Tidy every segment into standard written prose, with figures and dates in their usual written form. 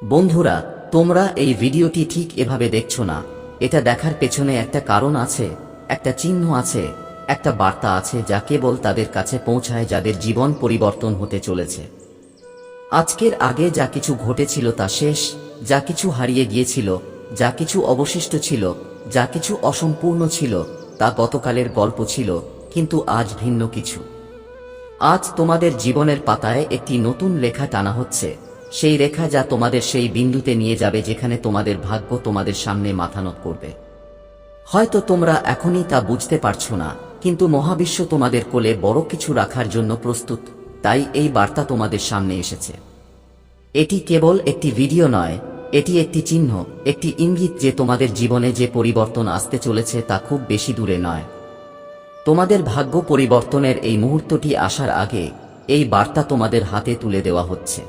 বন্ধুরা, তোমরা এই ভিডিওটি ঠিক এভাবে দেখছো না। এটা দেখার পেছনে একটা কারণ আছে, একটা চিহ্ন আছে, একটা বার্তা আছে যা কেবল তাদের কাছে পৌঁছায় যাদের জীবন পরিবর্তন হতে চলেছে। আজকের আগে যা কিছু ঘটেছিল তা শেষ, যা কিছু হারিয়ে গিয়েছিল, যা কিছু অবশিষ্ট ছিল, যা কিছু অসম্পূর্ণ ছিল, তা গতকালের গল্প ছিল, কিন্তু আজ ভিন্ন কিছু। আজ তোমাদের জীবনের পাতায় একটি নতুন লেখা টানা হচ্ছে, সেই রেখা যা তোমাদের সেই বিন্দুতে নিয়ে যাবে যেখানে তোমাদের ভাগ্য তোমাদের সামনে মাথা নত করবে। হয়তো তোমরা এখনই তা বুঝতে পারছো না, কিন্তু মহাবিশ্ব তোমাদের কোলে বড় কিছু রাখার জন্য প্রস্তুত, তাই এই বার্তা তোমাদের সামনে এসেছে। এটি কেবল একটি ভিডিও নয়, এটি একটি চিহ্ন, একটি ইঙ্গিত যে তোমাদের জীবনে যে পরিবর্তন আসতে চলেছে তা খুব বেশি দূরে নয়। তোমাদের ভাগ্য পরিবর্তনের এই মুহূর্তটি আসার আগে এই বার্তা তোমাদের হাতে তুলে দেওয়া হচ্ছে।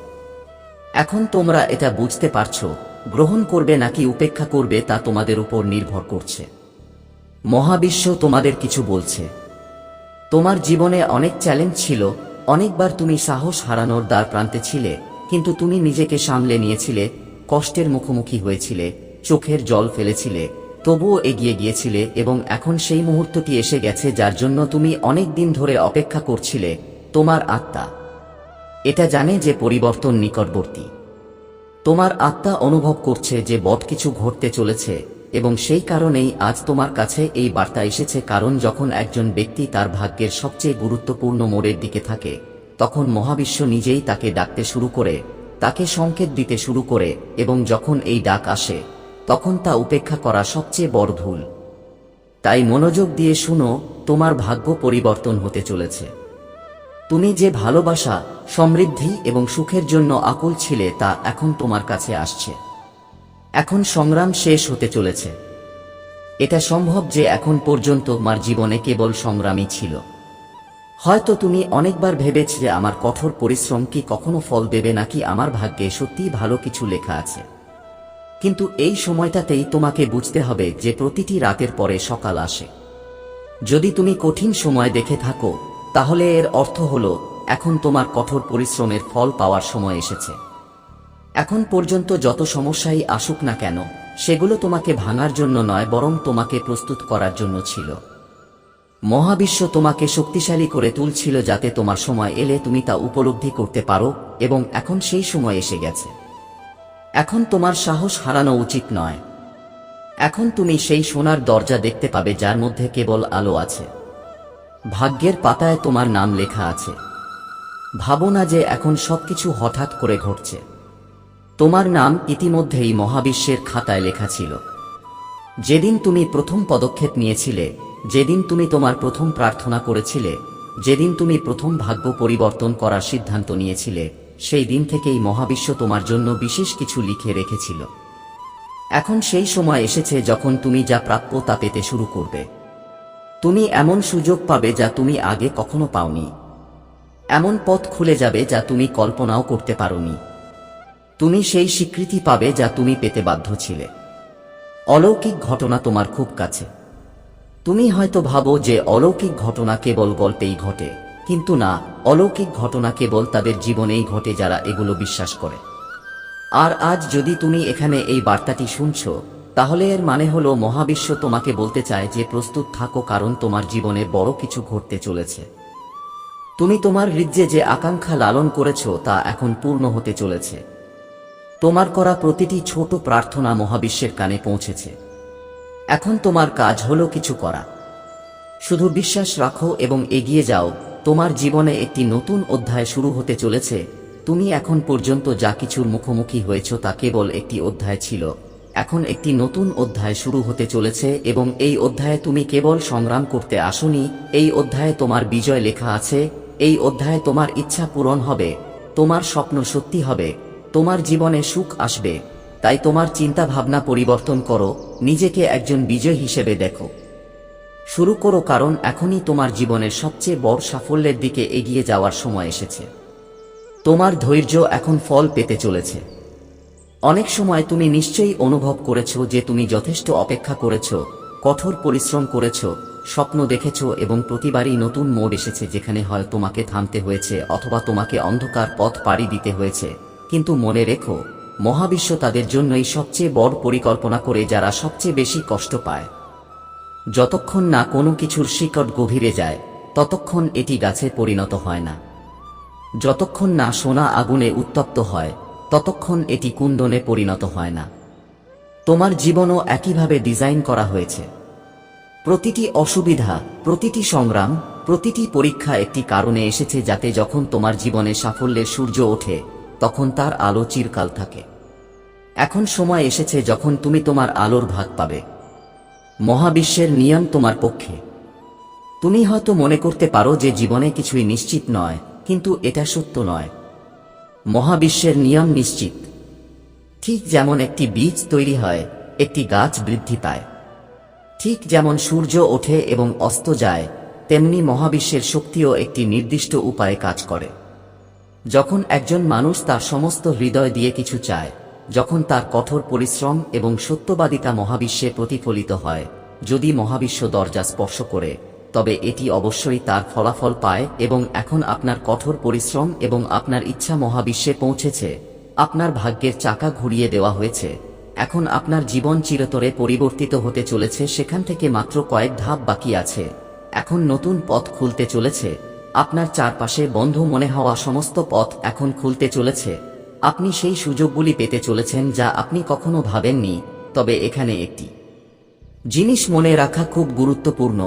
এখন তোমরা এটা বুঝতে পারছো, গ্রহণ করবে নাকি উপেক্ষা করবে তা তোমাদের উপর নির্ভর করছে। মহাবিশ্ব তোমাদের কিছু বলছে। তোমার জীবনে অনেক চ্যালেঞ্জ ছিল, অনেকবার তুমি সাহস হারানোর দ্বার প্রান্তে ছিলে, কিন্তু তুমি নিজেকে সামলে নিয়েছিলে, কষ্টের মুখোমুখি হয়েছিলে, চোখের জল ফেলেছিলে, তবুও এগিয়ে গিয়েছিলে এবং এখন সেই মুহূর্তটি এসে গেছে যার জন্য তুমি অনেক দিন ধরে অপেক্ষা করছিলে। তোমার আত্মা এটা জানে যে পরিবর্তন নিকটবর্তী। তোমার আত্মা অনুভব করছে যে বড় কিছু ঘটতে চলেছে এবং সেই কারণেই আজ তোমার কাছে এই বার্তা এসেছে। কারণ যখন একজন ব্যক্তি তার ভাগ্যের সবচেয়ে গুরুত্বপূর্ণ মোড়ের দিকে থাকে, তখন মহাবিশ্ব নিজেই তাকে ডাকতে শুরু করে, তাকে সংকেত দিতে শুরু করে, এবং যখন এই ডাক আসে তখন তা উপেক্ষা করা সবচেয়ে বড় ভুল। তাই মনোযোগ দিয়ে শুনো, তোমার ভাগ্য পরিবর্তন হতে চলেছে। তুমি যে ভালোবাসা, সমৃদ্ধি এবং সুখের জন্য আকুল ছিলে তা এখন তোমার কাছে আসছে। এখন সংগ্রাম শেষ হতে চলেছে। এটা সম্ভব যে এখন পর্যন্ত তোমার জীবনে কেবল সংগ্রামই ছিল। হয়তো তুমি অনেকবার ভেবেছ যে আমার কঠোর পরিশ্রম কি কখনো ফল দেবে, নাকি আমার ভাগ্যে সত্যিই ভালো কিছু লেখা আছে। কিন্তু এই সময়টাতেই তোমাকে বুঝতে হবে যে প্রতিটি রাতের পরে সকাল আসে। যদি তুমি কঠিন সময় দেখে থাকো, তাহলে এর অর্থ হলো এখন তোমার কঠোর পরিশ্রমের ফল পাওয়ার সময় এসেছে। এখন পর্যন্ত যত সমস্যাই আসুক না কেন, সেগুলো তোমাকে ভাঙার জন্য নয়, বরং তোমাকে প্রস্তুত করার জন্য ছিল। মহাবিশ্ব তোমাকে শক্তিশালী করে তুলছিল যাতে তোমার সময় এলে তুমি তা উপলব্ধি করতে পারো, এবং এখন সেই সময় এসে গেছে। এখন তোমার সাহস হারানো উচিত নয়। এখন তুমি সেই সোনার দরজা দেখতে পাবে যার মধ্যে কেবল আলো আছে। ভাগ্যের পাতায় তোমার নাম লেখা আছে। ভাবো না যে এখন সবকিছু হঠাৎ করে ঘটছে। তোমার নাম ইতিমধ্যেই মহাবিশ্বের খাতায় লেখা ছিল। যেদিন তুমি প্রথম পদক্ষেপ নিয়েছিলে, যেদিন তুমি তোমার প্রথম প্রার্থনা করেছিলে, যেদিন তুমি প্রথম ভাগ্য পরিবর্তন করার সিদ্ধান্ত নিয়েছিলে, সেই দিন থেকেই মহাবিশ্ব তোমার জন্য বিশেষ কিছু লিখে রেখেছিল। এখন সেই সময় এসেছে যখন তুমি যা প্রাপ্য তা পেতে শুরু করবে। তুমি এমন সুযোগ পাবে যা তুমি আগে কখনো পাওনি। এমন পথ খুলে যাবে যা তুমি কল্পনাও করতে পারোনি। তুমি সেই স্বীকৃতি পাবে যা তুমি পেতে বাধ্য ছিলে। অলৌকিক ঘটনা তোমার খুব কাছে। তুমি হয়তো ভাবো যে অলৌকিক ঘটনা কেবল গল্পেই ঘটে, কিন্তু না, অলৌকিক ঘটনা কেবল তাদের জীবনেই ঘটে যারা এগুলো বিশ্বাস করে। আর আজ যদি তুমি এখানে এই বার্তাটি শুনছো, তাহলে এর মানে হলো মহাবিশ্ব তোমাকে বলতে চায় যে প্রস্তুত থাকো, কারণ তোমার জীবনে বড় কিছু ঘটতে চলেছে। তুমি তোমার হৃদয়ে যে আকাঙ্ক্ষা লালন করেছো তা এখন পূর্ণ হতে চলেছে। তোমার করা প্রতিটি ছোট প্রার্থনা মহাবিশ্বের কানে পৌঁছেছে। এখন তোমার কাজ হলো কিছু করা। শুধু বিশ্বাস রাখো এবং এগিয়ে যাও। তোমার জীবনে একটি নতুন অধ্যায় শুরু হতে চলেছে। তুমি এখন পর্যন্ত যা কিছুর মুখোমুখি হয়েছ তা কেবল একটি অধ্যায় ছিল। এখন একটি নতুন অধ্যায় শুরু হতে চলেছে এবং এই অধ্যায়ে তুমি কেবল সংগ্রাম করতে আসোনি। এই অধ্যায়ে তোমার বিজয় লেখা আছে। এই অধ্যায়ে তোমার ইচ্ছা পূরণ হবে, তোমার স্বপ্ন সত্যি হবে, তোমার জীবনে সুখ আসবে। তাই তোমার চিন্তা ভাবনা পরিবর্তন করো, নিজেকে একজন বিজয় হিসেবে দেখো। শুরু করো, কারণ এখনই তোমার জীবনের সবচেয়ে বড় সাফল্যের দিকে এগিয়ে যাওয়ার সময় এসেছে। তোমার ধৈর্য এখন ফল পেতে চলেছে। অনেক সময় তুমি নিশ্চয়ই অনুভব করেছো যে তুমি যথেষ্ট অপেক্ষা করেছো, কঠোর পরিশ্রম করেছো, স্বপ্ন দেখেছো এবং প্রতিবারই নতুন মোড় এসেছে যেখানে হয় তোমাকে থামতে হয়েছে অথবা তোমাকে অন্ধকার পথ পাড়ি দিতে হয়েছে। কিন্তু মনে রেখো, মহাবিশ্ব তাদের জন্যই সবচেয়ে বড় পরিকল্পনা করে যারা সবচেয়ে বেশি কষ্ট পায়। যতক্ষণ না কোনো কিছুর শিকড় গভীরে যায় ততক্ষণ এটি গাছে পরিণত হয় না। যতক্ষণ না সোনা আগুনে উত্তপ্ত হয় ততক্ষণ এটি কুণ্ডনে পরিণত হয় না। তোমার জীবনও একইভাবে ডিজাইন করা হয়েছে। প্রতিটি অসুবিধা, প্রতিটি সংগ্রাম, প্রতিটি পরীক্ষা একটি কারণে এসেছে, যাতে যখন তোমার জীবনে সাফল্যের সূর্য ওঠে তখন তার আলো চিরকাল থাকে। এখন সময় এসেছে যখন তুমি তোমার আলোর ভাগ পাবে। মহাবিশ্বের নিয়ম তোমার পক্ষে। তুমি হয়তো মনে করতে পারো যে জীবনে কিছুই নিশ্চিত নয়, কিন্তু এটা সত্য নয়। মহাবিশ্বের নিয়ম নিশ্চিত। ঠিক যেমন একটি বীজ তৈরি হয়, একটি গাছ বৃদ্ধি পায়, ঠিক যেমন সূর্য ওঠে এবং অস্ত যায়, তেমনি মহাবিশ্বের শক্তিও একটি নির্দিষ্ট উপায়ে কাজ করে। যখন একজন মানুষ তার সমস্ত হৃদয় দিয়ে কিছু চায়, যখন তার কঠোর পরিশ্রম এবং সত্যবাদিতা মহাবিশ্বে প্রতিফলিত হয়, যদি মহাবিশ্ব দরজা স্পর্শ করে, তবে এটি অবশ্যই তার ফলাফল পায়। এবং এখন আপনার কঠোর পরিশ্রম এবং আপনার ইচ্ছা মহাবিশ্বে পৌঁছেছে। আপনার ভাগ্যের চাকা ঘুরিয়ে দেওয়া হয়েছে। এখন আপনার জীবন চিরতরে পরিবর্তিত হতে চলেছে। সেখান থেকে মাত্র কয়েক ধাপ বাকি আছে। এখন নতুন পথ খুলতে চলেছে। আপনার চারপাশে বন্ধ মনে হওয়া সমস্ত পথ এখন খুলতে চলেছে। আপনি সেই সুযোগগুলি পেতে চলেছেন যা আপনি কখনো ভাবেননি। তবে এখানে একটি জিনিস মনে রাখা খুব গুরুত্বপূর্ণ,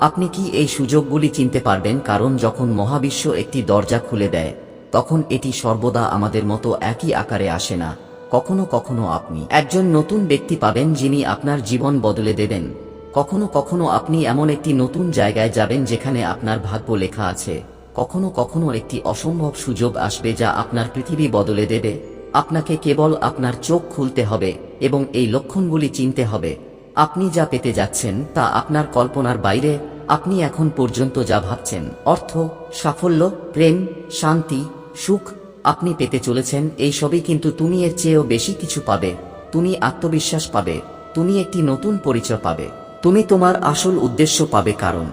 আপনি কি এই সুযোগগুলি চিনতে পারবেন? কারণ যখন মহাবিশ্ব একটি দরজা খুলে দেয় তখন এটি সর্বদা আমাদের মতো একই আকারে আসে না। কখনো কখনো আপনি একজন নতুন ব্যক্তি পাবেন যিনি আপনার জীবন বদলে দেবেন। কখনো কখনো আপনি এমন একটি নতুন জায়গায় যাবেন যেখানে আপনার ভাগ্য লেখা আছে। কখনো কখনো একটি অসম্ভব সুযোগ আসবে যা আপনার পৃথিবী বদলে দেবে। আপনাকে কেবল আপনার চোখ খুলতে হবে এবং এই লক্ষণগুলি চিনতে হবে। আপনি যা পেতে যাচ্ছেন তা আপনার কল্পনার বাইরে। আপনি এখন পর্যন্ত যা ভাবছেন, অর্থ, সাফল্য, প্রেম, শান্তি, সুখ, আপনি পেতে চলেছেন এই সবই, কিন্তু তুমি এর চেয়েও বেশি কিছু পাবে। তুমি আত্মবিশ্বাস পাবে, তুমি একটি নতুন পরিচয় পাবে, তুমি তোমার আসল উদ্দেশ্য পাবে। কারণ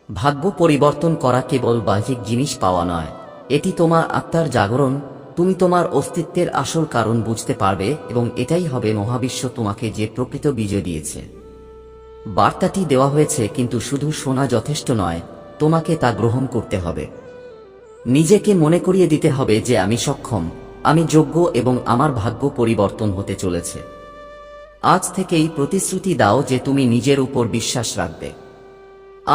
ভাগ্য পরিবর্তন করা কেবল বাহ্যিক জিনিস পাওয়া নয়, এটি তোমার আত্মার জাগরণ। তুমি তোমার অস্তিত্বের আসল কারণ বুঝতে পারবে এবং এটাই হবে মহাবিশ্ব তোমাকে যে প্রকৃত বিজয় দিয়েছে। বার্তাটি দেওয়া হয়েছে, কিন্তু শুধু শোনা যথেষ্ট নয়, তোমাকে তা গ্রহণ করতে হবে। নিজেকে মনে করিয়ে দিতে হবে যে আমি সক্ষম, আমি যোগ্য এবং আমার ভাগ্য পরিবর্তন হতে চলেছে। আজ থেকেই প্রতিশ্রুতি দাও যে তুমি নিজের উপর বিশ্বাস রাখবে।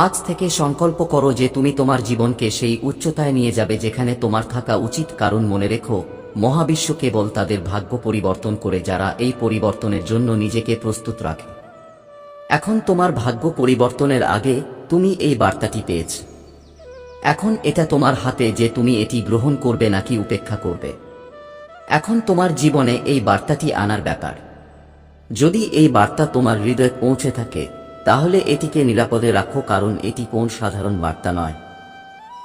আজ থেকে সংকল্প করো যে তুমি তোমার জীবনকে সেই উচ্চতায় নিয়ে যাবে যেখানে তোমার থাকা উচিত। কারণ মনে রেখো, মহাবিশ্ব কেবল তাদের ভাগ্য পরিবর্তন করে যারা এই পরিবর্তনের জন্য নিজেকে প্রস্তুত রাখে। এখন তোমার ভাগ্য পরিবর্তনের আগে তুমি এই বার্তাটি পেয়েছ। এখন এটা তোমার হাতে যে তুমি এটি গ্রহণ করবে নাকি উপেক্ষা করবে। এখন তোমার জীবনে এই বার্তাটি আনার ব্যাপার। যদি এই বার্তা তোমার হৃদয়ে পৌঁছে থাকে তাহলে এটিকে নিরাপদে রাখো, কারণ এটি কোন সাধারণ বার্তা নয়।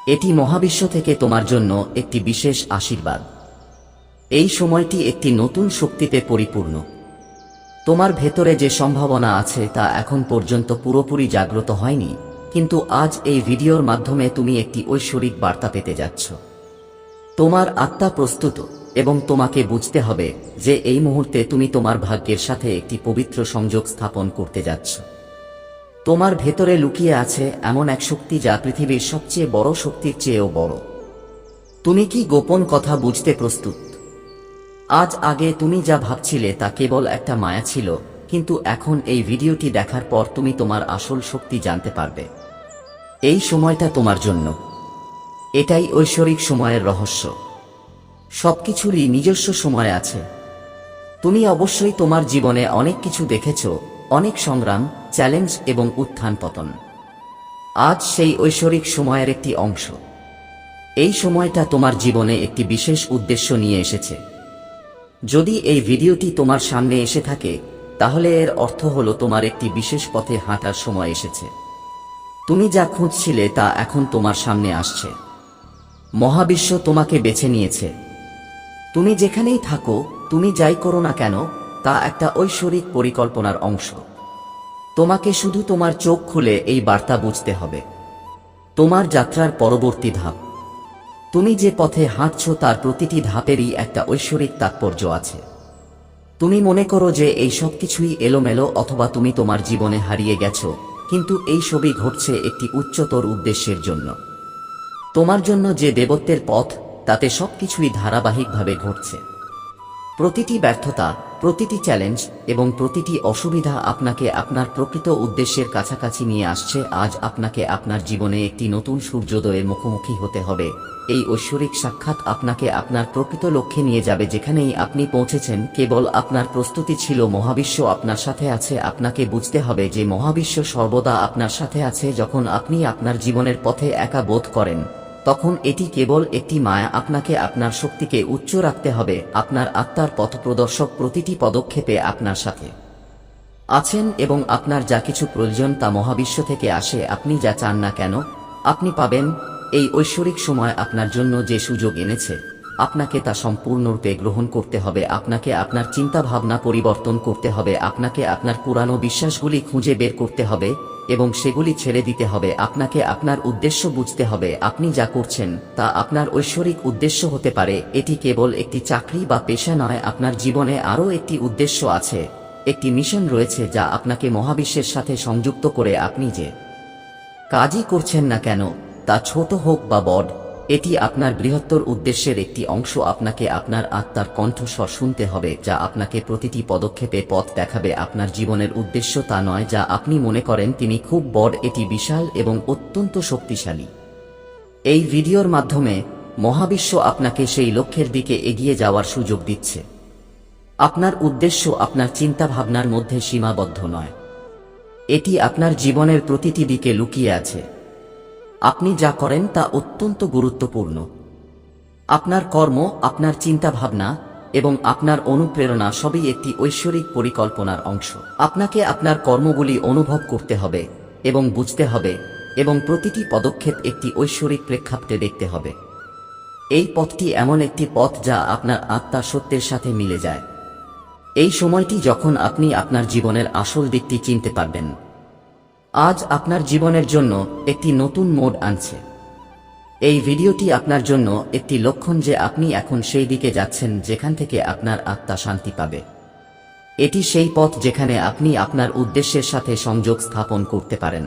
এটি মহাবিশ্ব থেকে তোমার জন্য একটি বিশেষ আশীর্বাদ। এই সময়টি একটি নতুন শক্তিতে পরিপূর্ণ। তোমার ভেতরে যে সম্ভাবনা আছে তা এখন পর্যন্ত পুরোপুরি জাগ্রত হয়নি, কিন্তু আজ এই ভিডিওর মাধ্যমে তুমি একটি ঐশ্বরিক বার্তা পেতে যাচ্ছ। তোমার আত্মা প্রস্তুত এবং তোমাকে বুঝতে হবে যে এই মুহূর্তে তুমি তোমার ভাগ্যের সাথে একটি পবিত্র সংযোগ স্থাপন করতে যাচ্ছ। তোমার ভেতরে লুকিয়ে আছে এমন এক শক্তি যা পৃথিবীর সবচেয়ে বড় শক্তির চেয়েও বড়। তুমি কি গোপন কথা বুঝতে প্রস্তুত? আজ আগে তুমি যা ভাবছিলে তা কেবল একটা মায়া ছিল, কিন্তু এখন এই ভিডিওটি দেখার পর তুমি তোমার আসল শক্তি জানতে পারবে। এই সময়টা তোমার জন্য। এটাই ঐশ্বরিক সময়ের রহস্য। সবকিছুরই নিজস্ব সময় আছে। তুমি অবশ্যই তোমার জীবনে অনেক কিছু দেখেছ, অনেক সংগ্রাম, চ্যালেঞ্জ এবং উত্থান পতন। আজ সেই ঐশ্বরিক সময়ের একটি অংশ। এই সময়টা তোমার জীবনে একটি বিশেষ উদ্দেশ্য নিয়ে এসেছে। যদি এই ভিডিওটি তোমার সামনে এসে থাকে তাহলে এর অর্থ হলো তোমার একটি বিশেষ পথে হাঁটার সময় এসেছে। তুমি যা খুঁজছিলে তা এখন তোমার সামনে আসছে। মহাবিশ্ব তোমাকে বেছে নিয়েছে। তুমি যেখানেই থাকো, তুমি যাই করো না কেন, তা একটা ঐশ্বরিক পরিকল্পনার অংশ। তোমাকে শুধু তোমার চোখ খুলে এই বার্তা বুঝতে হবে। তোমার যাত্রার পরবর্তী ধাপ। তুমি যে পথে হাঁটছ তার প্রতিটি ধাপেরই একটা ঐশ্বরিক তাৎপর্য আছে। তুমি মনে করো যে এই সব কিছুই এলোমেলো অথবা তুমি তোমার জীবনে হারিয়ে গেছো, কিন্তু এই সবই ঘটছে একটি উচ্চতর উদ্দেশ্যের জন্য। তোমার জন্য যে দেবত্বের পথ, তাতে সবকিছুই ধারাবাহিকভাবে ঘটছে। প্রতিটি ব্যর্থতা, প্রতিটি চ্যালেঞ্জ এবং প্রতিটি অসুবিধা আপনাকে আপনার প্রকৃত উদ্দেশ্যের কাছাকাছি নিয়ে আসছে। আজ আপনাকে আপনার জীবনে একটি নতুন সূর্যোদয়ের মুখোমুখি হতে হবে। এই ঐশ্বরিক সাক্ষাৎ আপনাকে আপনার প্রকৃত লক্ষ্যে নিয়ে যাবে। যেখানেই আপনি পৌঁছেছেন, কেবল আপনার প্রস্তুতি ছিল। মহাবিশ্ব আপনার সাথে আছে। আপনাকে বুঝতে হবে যে মহাবিশ্ব সর্বদা আপনার সাথে আছে। যখন আপনি আপনার জীবনের পথে একা বোধ করেন, তখন এটি কেবল একটি মায়া। আপনাকে আপনার শক্তিকে উচ্চ রাখতে হবে। আপনার আত্মার পথপ্রদর্শক প্রতিটি পদক্ষেপে আপনার সাথে আছেন এবং আপনার যা কিছু প্রয়োজন তা মহাবিশ্ব থেকে আসে। আপনি যা চান না কেন, আপনি পাবেন। এই ঐশ্বরিক সময় আপনার জন্য যে সুযোগ এনেছে, আপনাকে তা সম্পূর্ণরূপে গ্রহণ করতে হবে। আপনাকে আপনার চিন্তা ভাবনা পরিবর্তন করতে হবে। আপনাকে আপনার পুরানো বিশ্বাসগুলি খুঁজে বের করতে হবে এবং সেগুলি ছেড়ে দিতে হবে। আপনাকে আপনার উদ্দেশ্য বুঝতে হবে। আপনি যা করছেন তা আপনার ঐশ্বরিক উদ্দেশ্য হতে পারে। এটি কেবল একটি চাকরি বা পেশা নয়। আপনার জীবনে আরও একটি উদ্দেশ্য আছে, একটি মিশন রয়েছে যা আপনাকে মহাবিশ্বের সাথে সংযুক্ত করে। আপনি যে কাজই করছেন না কেন, তা ছোট হোক বা বড়, এটি আপনার বৃহত্তর উদ্দেশ্যের একটি অংশ। আপনাকে আপনার আত্মার কণ্ঠস্বর শুনতে হবে, যা আপনাকে প্রতিটি পদক্ষেপে পথ দেখাবে। আপনার জীবনের উদ্দেশ্য তা নয় যা আপনি মনে করেন তিনি খুব বড়, এটি বিশাল এবং অত্যন্ত শক্তিশালী। এই ভিডিওর মাধ্যমে মহাবিশ্ব আপনাকে সেই লক্ষ্যের দিকে এগিয়ে যাওয়ার সুযোগ দিচ্ছে। আপনার উদ্দেশ্য আপনার চিন্তাভাবনার মধ্যে সীমাবদ্ধ নয়, এটি আপনার জীবনের প্রতিটি দিকে লুকিয়ে আছে। আপনি যা করেন তা অত্যন্ত গুরুত্বপূর্ণ। আপনার কর্ম, আপনার চিন্তাভাবনা এবং আপনার অনুপ্রেরণা সবই একটি ঐশ্বরিক পরিকল্পনার অংশ। আপনাকে আপনার কর্মগুলি অনুভব করতে হবে এবং বুঝতে হবে এবং প্রতিটি পদক্ষেপ একটি ঐশ্বরিক প্রেক্ষাপটে দেখতে হবে। এই পথটি এমন একটি পথ যা আপনার আত্মার সত্যের সাথে মিলে যায়। এই সময়টি যখন আপনি আপনার জীবনের আসল দিকটি চিনতে পারবেন। আজ আপনার জীবনের জন্য একটি নতুন মোড় আনছে। এই ভিডিওটি আপনার জন্য একটি লক্ষণ যে আপনি এখন সেই দিকে যাচ্ছেন যেখান থেকে আপনার আত্মা শান্তি পাবে। এটি সেই পথ যেখানে আপনি আপনার উদ্দেশ্যের সাথে সংযোগ স্থাপন করতে পারেন।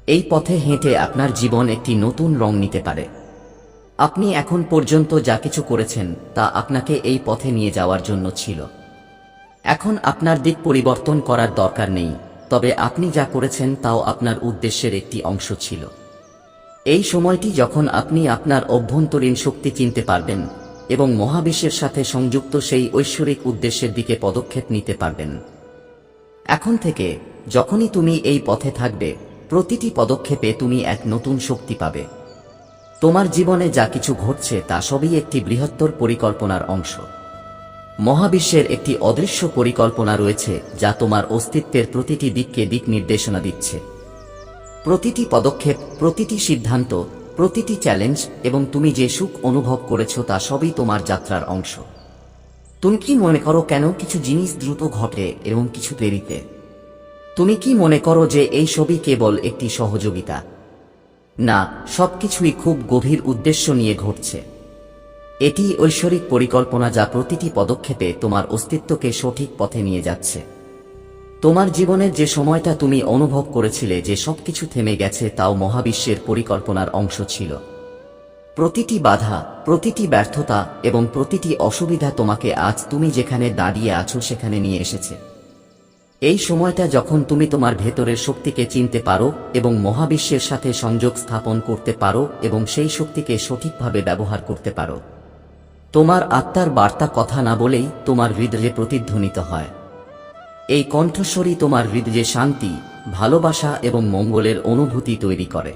এই পথে হেঁটে আপনার জীবন একটি নতুন রং নিতে পারে। আপনি এখন পর্যন্ত যা কিছু করেছেন তা আপনাকে এই পথে নিয়ে যাওয়ার জন্য ছিল। এখন আপনার দিক পরিবর্তন করার দরকার নেই, তবে আপনি যা করেছেন তাও আপনার উদ্দেশ্যের একটি অংশ ছিল। এই সময়টি যখন আপনি আপনার অভ্যন্তরীণ শক্তি চিনতে পারবেন এবং মহাবিশ্বের সাথে সংযুক্ত সেই ঐশ্বরিক উদ্দেশ্যের দিকে পদক্ষেপ নিতে পারবেন। এখন থেকে যখনই তুমি এই পথে থাকবে, প্রতিটি পদক্ষেপে তুমি এক নতুন শক্তি পাবে। তোমার জীবনে যা কিছু ঘটছে তা সবই একটি বৃহত্তর পরিকল্পনার অংশ। মহাবিশ্বের একটি অদৃশ্য পরিকল্পনা রয়েছে যা তোমার অস্তিত্বের প্রতিটি দিককে দিক নির্দেশনা দিচ্ছে। প্রতিটি পদক্ষেপ, প্রতিটি সিদ্ধান্ত, প্রতিটি চ্যালেঞ্জ এবং তুমি যে সুখ অনুভব করেছো তা সবই তোমার যাত্রার অংশ। তুমি কি মনে করো কেন কিছু জিনিস দ্রুত ঘটে এবং কিছু দেরিতে? তুমি কি মনে করো যে এই সবই কেবল একটি সহযোগিতা? না, সবকিছুই খুব গভীর উদ্দেশ্য নিয়ে ঘটছে। এটি ঐশ্বরিক পরিকল্পনা যা প্রতিটি পদক্ষেপে তোমার অস্তিত্বকে সঠিক পথে নিয়ে যাচ্ছে। তোমার জীবনের যে সময়টা তুমি অনুভব করেছিলে যে সবকিছু থেমে গেছে, তাও মহাবিশ্বের পরিকল্পনার অংশ ছিল। প্রতিটি বাধা, প্রতিটি ব্যর্থতা এবং প্রতিটি অসুবিধা তোমাকে আজ তুমি যেখানে দাঁড়িয়ে আছো সেখানে নিয়ে এসেছে। এই সময়টা যখন তুমি তোমার ভেতরের শক্তিকে চিনতে পারো এবং মহাবিশ্বের সাথে সংযোগ স্থাপন করতে পারো এবং সেই শক্তিকে সঠিকভাবে ব্যবহার করতে পারো। তোমার আত্মার বার্তা কথা না বলেই তোমার হৃদয়ে প্রতিধ্বনিত হয়। এই কণ্ঠস্বরই তোমার হৃদয়ে শান্তি, ভালোবাসা এবং মঙ্গলের অনুভূতি তৈরি করে।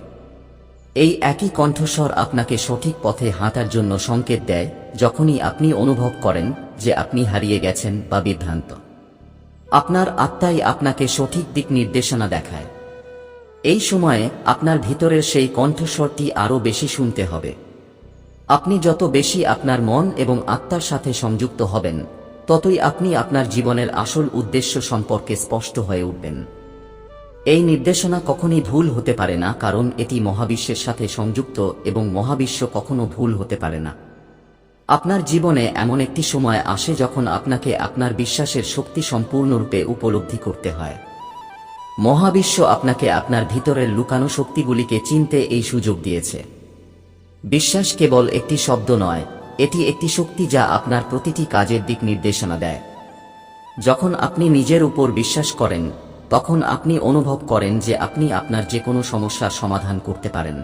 এই একই কণ্ঠস্বর আপনাকে সঠিক পথে হাঁটার জন্য সংকেত দেয় যখনই আপনি অনুভব করেন যে আপনি হারিয়ে গেছেন বা বিভ্রান্ত। আপনার আত্মাই আপনাকে সঠিক দিক নির্দেশনা দেখায়। এই সময়ে আপনার ভিতরের সেই কণ্ঠস্বরটি আরও বেশি শুনতে হবে। আপনি যত বেশি আপনার মন এবং আত্মার সাথে সংযুক্ত হবেন, ততই আপনি আপনার জীবনের আসল উদ্দেশ্য সম্পর্কে স্পষ্ট হয়ে উঠবেন। এই নির্দেশনা কখনই ভুল হতে পারে না, কারণ এটি মহাবিশ্বের সাথে সংযুক্ত এবং মহাবিশ্ব কখনো ভুল হতে পারে না। আপনার জীবনে এমন একটি সময় আসে যখন আপনাকে আপনার বিশ্বাসের শক্তি সম্পূর্ণরূপে উপলব্ধি করতে হয়। মহাবিশ্ব আপনাকে আপনার ভিতরের লুকানো শক্তিগুলিকে চিনতে এই সুযোগ দিয়েছে। বিশ্বাস কেবল একটি শব্দ নয়, এটি একটি শক্তি যা আপনার প্রতিটি কাজের দিক নির্দেশনা দেয়। যখন আপনি নিজের উপর বিশ্বাস করেন, তখন আপনি অনুভব করেন যে আপনি আপনার যে কোনো সমস্যার সমাধান করতে পারেন।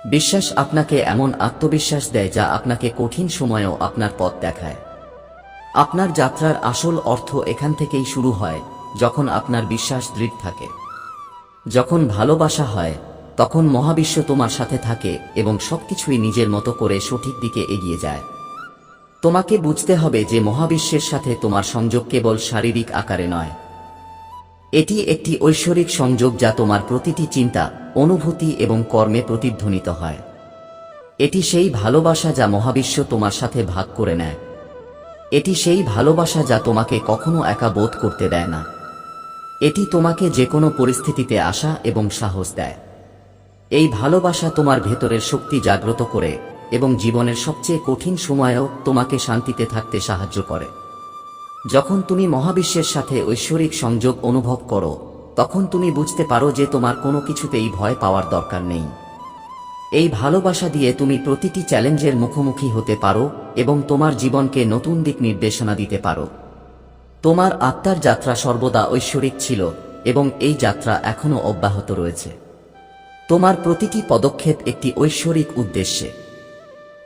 বিশ্বাস আপনাকে এমন আত্মবিশ্বাস দেয় যা আপনাকে কঠিন সময়েও আপনার পথ দেখায়। আপনার যাত্রার আসল অর্থ এখান থেকেই শুরু হয়, যখন আপনার বিশ্বাস দৃঢ় থাকে। যখন ভালোবাসা হয়, তখন মহাবিশ্ব তোমার সাথে থাকে এবং সবকিছুই নিজের মতো করে সঠিক দিকে এগিয়ে যায়। তোমাকে বুঝতে হবে যে মহাবিশ্বের সাথে তোমার সংযোগ কেবল শারীরিক আকারে নয়, এটি একটি ঐশ্বরিক সংযোগ যা তোমার প্রতিটি চিন্তা, অনুভূতি এবং কর্মে প্রতিধ্বনিত হয়। এটি সেই ভালোবাসা যা মহাবিশ্ব তোমার সাথে ভাগ করে নেয়। এটি সেই ভালোবাসা যা তোমাকে কখনো একা বোধ করতে দেয় না। এটি তোমাকে যে কোনো পরিস্থিতিতে আসা এবং সাহস দেয়। এই ভালোবাসা তোমার ভেতরের শক্তি জাগ্রত করে এবং জীবনের সবচেয়ে কঠিন সময়েও তোমাকে শান্তিতে থাকতে সাহায্য করে। যখন তুমি মহাবিশ্বের সাথে ঐশ্বরিক সংযোগ অনুভব করো, তখন তুমি বুঝতে পারো যে তোমার কোনো কিছুতেই ভয় পাওয়ার দরকার নেই। এই ভালোবাসা দিয়ে তুমি প্রতিটি চ্যালেঞ্জের মুখোমুখি হতে পারো এবং তোমার জীবনকে নতুন দিক নির্দেশনা দিতে পারো। তোমার আত্মার যাত্রা সর্বদা ঐশ্বরিক ছিল এবং এই যাত্রা এখনও অব্যাহত রয়েছে। তোমার প্রতিটি পদক্ষেপ একটি ঐশ্বরিক উদ্দেশ্যে।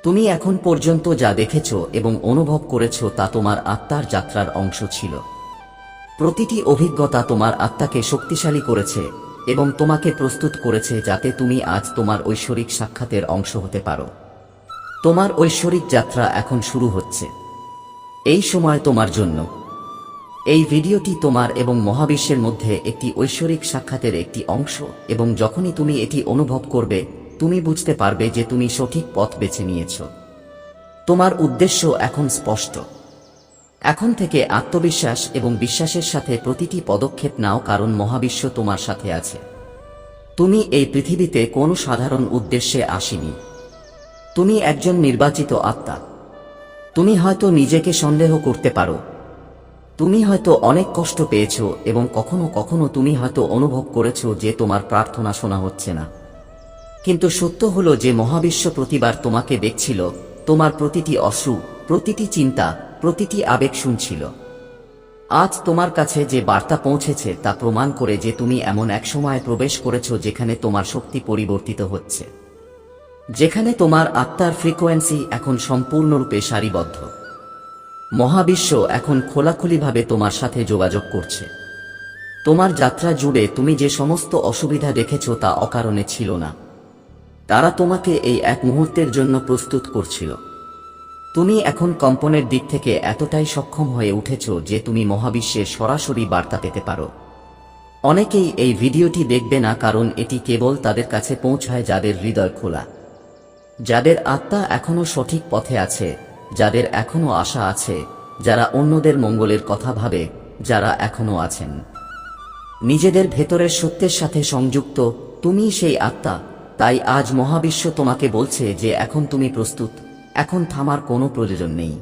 তুমি এখন পর্যন্ত যা দেখেছ এবং অনুভব করেছ তা তোমার আত্মার যাত্রার অংশ ছিল। প্রতিটি অভিজ্ঞতা তোমার আত্মাকে শক্তিশালী করেছে এবং তোমাকে প্রস্তুত করেছে যাতে তুমি আজ তোমার ঐশ্বরিক সাক্ষাতের অংশ হতে পারো। তোমার ঐশ্বরিক যাত্রা এখন শুরু হচ্ছে। এই সময় তোমার জন্য। এই ভিডিওটি তোমার এবং মহাবিশ্বের মধ্যে একটি ঐশ্বরিক সাক্ষাতের একটি অংশ, এবং যখনই তুমি এটি অনুভব করবে, তুমি বুঝতে পারবে যে তুমি সঠিক পথ বেছে নিয়েছ। তোমার উদ্দেশ্য এখন স্পষ্ট। এখন থেকে আত্মবিশ্বাস এবং বিশ্বাসের সাথে প্রতিটি পদক্ষেপ নাও, কারণ মহাবিশ্ব তোমার সাথে আছে। তুমি এই পৃথিবীতে কোনো সাধারণ উদ্দেশ্যে আসিনি। তুমি একজন নির্বাচিত আত্মা। তুমি হয়তো নিজেকে সন্দেহ করতে পারো। তুমি হয়তো অনেক কষ্ট পেয়েছ এবং কখনো কখনো তুমি হয়তো অনুভব করেছ যে তোমার প্রার্থনা শোনা হচ্ছে না। কিন্তু সত্য হলো যে মহাবিশ্ব প্রতিবার তোমাকে দেখছিল, তোমার প্রতিটি অশ্রু, প্রতিটি চিন্তা, প্রতিটি আবেগ শুনছিল। আজ তোমার কাছে যে বার্তা পৌঁছেছে তা প্রমাণ করে যে তুমি এমন এক সময়ে প্রবেশ করেছ যেখানে তোমার শক্তি পরিবর্তিত হচ্ছে, যেখানে তোমার আত্মার ফ্রিকোয়েন্সি এখন সম্পূর্ণরূপে সারিবদ্ধ। মহাবিশ্ব এখন খোলাখুলিভাবে তোমার সাথে যোগাযোগ করছে। তোমার যাত্রা জুড়ে তুমি যে সমস্ত অসুবিধা দেখেছ তা অকারণে ছিল না। তারা তোমাকে এই এক মুহূর্তের জন্য প্রস্তুত করছিল। তুমি এখন কম্পনের দিক থেকে এতটাই সক্ষম হয়ে উঠেছ যে তুমি মহাবিশ্বের সরাসরি বার্তা পেতে পারো। অনেকেই এই ভিডিওটি দেখবে না, কারণ এটি কেবল তাদের কাছে পৌঁছায় যাদের হৃদয় খোলা, যাদের আত্মা এখনো সঠিক পথে আছে, যাদের এখনো আশা আছে, যারা অন্যদের মঙ্গলের কথা ভাবে, যারা এখনো আছেন নিজেদের ভেতরের সত্যের সাথে সংযুক্ত। তুমি সেই আত্মা। তাই আজ মহাবিশ্ব তোমাকে বলছে যে এখন তুমি প্রস্তুত। এখন থামার কোনো প্রয়োজন নেই।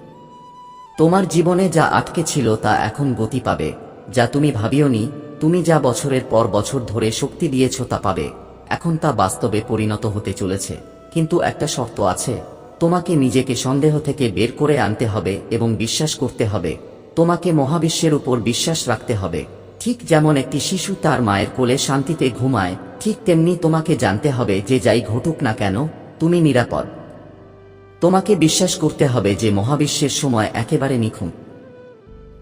তোমার জীবনে যা আটকে ছিল তা এখন গতি পাবে, যা তুমি ভাবিওনি। তুমি যা বছরের পর বছর ধরে শক্তি দিয়েছ তা পাবে। এখন তা বাস্তবে পরিণত হতে চলেছে। কিন্তু একটা শর্ত আছে, তোমাকে নিজেকে সন্দেহ থেকে বের করে আনতে হবে এবং বিশ্বাস করতে হবে। তোমাকে মহাবিশ্বের উপর বিশ্বাস রাখতে হবে। ঠিক যেমন একটি শিশু তার মায়ের কোলে শান্তিতে ঘুমায়, ঠিক তেমনি তোমাকে জানতে হবে যে যাই ঘটুক না কেন, তুমি নিরাপদ। তোমাকে বিশ্বাস করতে হবে যে মহাবিশ্বের সময় একেবারে নিখুঁত।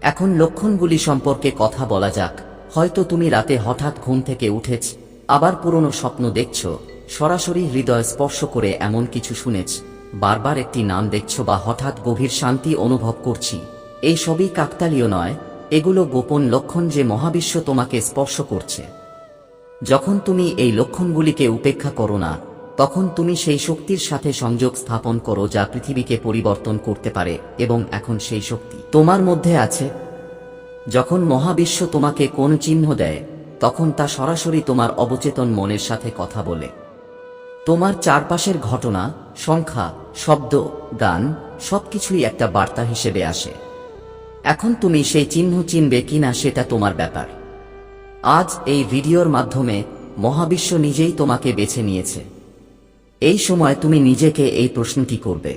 এখন লক্ষণগুলি সম্পর্কে কথা বলা যাক। হয়তো তুমি রাতে হঠাৎ ঘুম থেকে উঠেছ, আবার পুরনো স্বপ্ন দেখছ, সরাসরি হৃদয় স্পর্শ করে এমন কিছু শুনেছ, বারবার একটি নাম দেখছ, বা হঠাৎ গভীর শান্তি অনুভব করছি। এই সবই কাকতালীয় নয়, এগুলো গোপন লক্ষণ যে মহাবিশ্ব তোমাকে স্পর্শ করছে। যখন তুমি এই লক্ষণগুলিকে উপেক্ষা করো না, তখন তুমি সেই শক্তির সাথে সংযোগ স্থাপন করো যা পৃথিবীকে পরিবর্তন করতে পারে, এবং এখন সেই শক্তি তোমার মধ্যে আছে। যখন মহাবিশ্ব তোমাকে কোন চিহ্ন দেয়, তখন তা সরাসরি তোমার অবচেতন মনের সাথে কথা বলে। তোমার চারপাশের ঘটনা, সংখ্যা, শব্দ, গান সবকিছুই একটা বার্তা হিসেবে আসে। এখন তুমি সেই চিহ্ন চিনবে কিনা সেটা তোমার ব্যাপার। আজ এই ভিডিওর মাধ্যমে মহাবিশ্ব নিজেই তোমাকে বেছে নিয়েছে। এই সময় তুমি নিজেকে এই প্রশ্নটি করবে,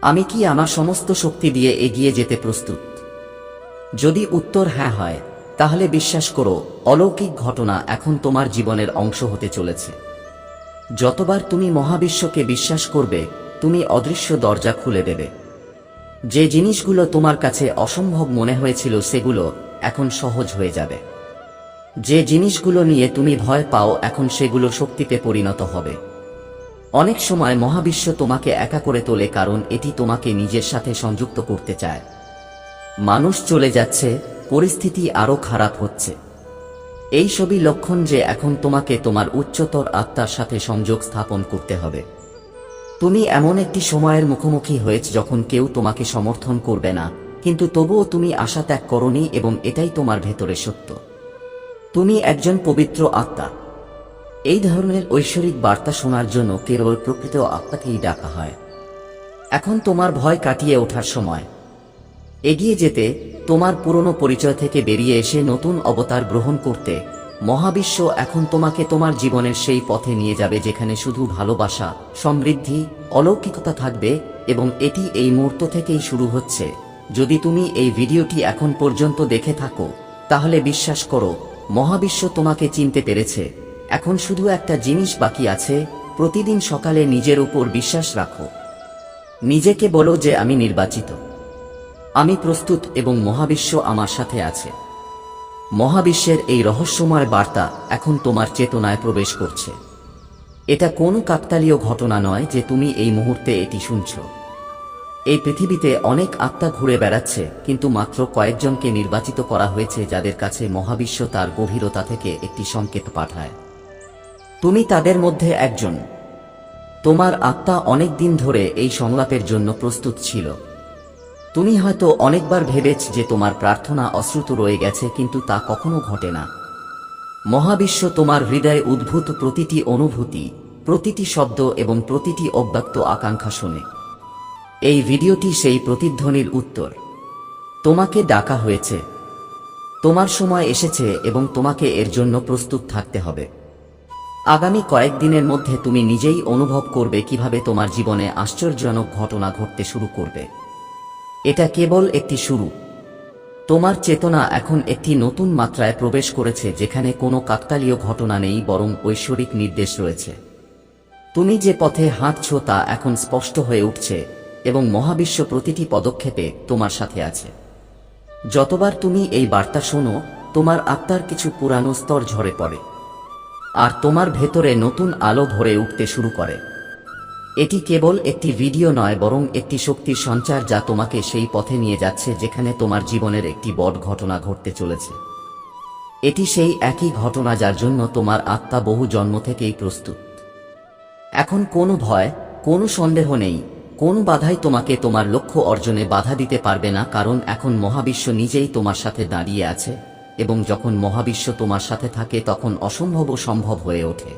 আমি কি আমার সমস্ত শক্তি দিয়ে এগিয়ে যেতে প্রস্তুত? যদি উত্তর হ্যাঁ হয়, তাহলে বিশ্বাস করো, অলৌকিক ঘটনা এখন তোমার জীবনের অংশ হতে চলেছে। যতবার তুমি মহাবিশ্বকে বিশ্বাস করবে, তুমি অদৃশ্য দরজা খুলে দেবে। যে জিনিসগুলো তোমার কাছে অসম্ভব মনে হয়েছিল সেগুলো এখন সহজ হয়ে যাবে। যে জিনিসগুলো নিয়ে তুমি ভয় পাও এখন সেগুলো শক্তিতে পরিণত হবে। অনেক সময় মহাবিশ্ব তোমাকে একা করে তোলে, কারণ এটি তোমাকে নিজের সাথে সংযুক্ত করতে চায়। মানুষ চলে যাচ্ছে, পরিস্থিতি আরো খারাপ হচ্ছে। এই সবই লক্ষণ যে এখন তোমাকে তোমার উচ্চতর আত্মার সাথে সংযোগ স্থাপন করতে হবে। তুমি এমন একটি সময়ের মুখোমুখি হয়েছ যখন কেউ তোমাকে সমর্থন করবে না, কিন্তু তবুও তুমি আশা ত্যাগ করনি এবং এটাই তোমার ভেতরে সত্য। তুমি একজন পবিত্র আত্মা। এই ধরনের ঐশ্বরিক বার্তা শোনার জন্য কেবল প্রকৃত আত্মাকেই ডাকা হয়। এখন তোমার ভয় কাটিয়ে ওঠার সময়। এগিয়ে যেতে, তোমার পুরনো পরিচয় থেকে বেরিয়ে এসে নতুন অবতার গ্রহণ করতে মহাবিশ্ব এখন তোমাকে তোমার জীবনের সেই পথে নিয়ে যাবে যেখানে শুধু ভালোবাসা, সমৃদ্ধি, অলৌকিকতা থাকবে, এবং এটি এই মুহূর্ত থেকেই শুরু হচ্ছে। যদি তুমি এই ভিডিওটি এখন পর্যন্ত দেখে থাকো, তাহলে বিশ্বাস করো, মহাবিশ্ব তোমাকে চিনতে পেরেছে। এখন শুধু একটা জিনিস বাকি আছে, প্রতিদিন সকালে নিজের উপর বিশ্বাস রাখো। নিজেকে বলো যে আমি নির্বাচিত, আমি প্রস্তুত এবং মহাবিশ্ব আমার সাথে আছে। মহাবিশ্বের এই রহস্যময় বার্তা এখন তোমার চেতনায় প্রবেশ করছে। এটা কোনো কাকতালীয় ঘটনা নয় যে তুমি এই মুহূর্তে এটি শুনছ। এই পৃথিবীতে অনেক আত্মা ঘুরে বেড়াচ্ছে, কিন্তু মাত্র কয়েকজনকে নির্বাচিত করা হয়েছে যাদের কাছে মহাবিশ্ব তার গভীরতা থেকে একটি সংকেত পাঠায়। তুমি তাদের মধ্যে একজন। তোমার আত্মা অনেক দিন ধরে এই সংলাপের জন্য প্রস্তুত ছিল। তুমি হয়তো অনেকবার ভেবেছ যে তোমার প্রার্থনা অশ্রুত রয়ে গেছে, কিন্তু তা কখনো ঘটে না। মহাবিশ্ব তোমার হৃদয়ে উদ্ভূত প্রতিটি অনুভূতি, প্রতিটি শব্দ এবং প্রতিটি অব্যক্ত আকাঙ্ক্ষা শোনে। এই ভিডিওটি সেই প্রতিধ্বনির উত্তর। তোমাকে ডাকা হয়েছে, তোমার সময় এসেছে এবং তোমাকে এর জন্য প্রস্তুত থাকতে হবে। আগামী কয়েকদিনের মধ্যে তুমি নিজেই অনুভব করবে কিভাবে তোমার জীবনে আশ্চর্যজনক ঘটনা ঘটতে শুরু করবে। এটা কেবল একটি শুরু। তোমার চেতনা এখন একটি নতুন মাত্রায় প্রবেশ করেছে, যেখানে কোনো কাকতালীয় ঘটনা নেই, বরং ঐশ্বরিক নির্দেশ রয়েছে। তুমি যে পথে হাঁটছ তা এখন স্পষ্ট হয়ে উঠছে, এবং মহাবিশ্ব প্রতিটি পদক্ষেপে তোমার সাথে আছে। যতবার তুমি এই বার্তা শোনো, তোমার আত্মার কিছু পুরানো স্তর ঝরে পড়ে, আর তোমার ভেতরে নতুন আলো ভরে উঠতে শুরু করে। এটি কেবল একটি ভিডিও নয়, বরং একটি শক্তির সঞ্চার যা তোমাকে সেই পথে নিয়ে যাচ্ছে যেখানে তোমার জীবনের একটি বড় ঘটনা ঘটতে চলেছে। এটি সেই একই ঘটনা যার জন্য তোমার আত্মা বহু জন্ম থেকেই প্রস্তুত। এখন কোনো ভয়, কোনো সন্দেহ নেই, কোনো বাধাই তোমাকে তোমার লক্ষ্য অর্জনে বাধা দিতে পারবে না, কারণ এখন মহাবিশ্ব নিজেই তোমার সাথে দাঁড়িয়ে আছে, এবং যখন মহাবিশ্ব তোমার সাথে থাকে তখন অসম্ভবও সম্ভব হয়ে ওঠে।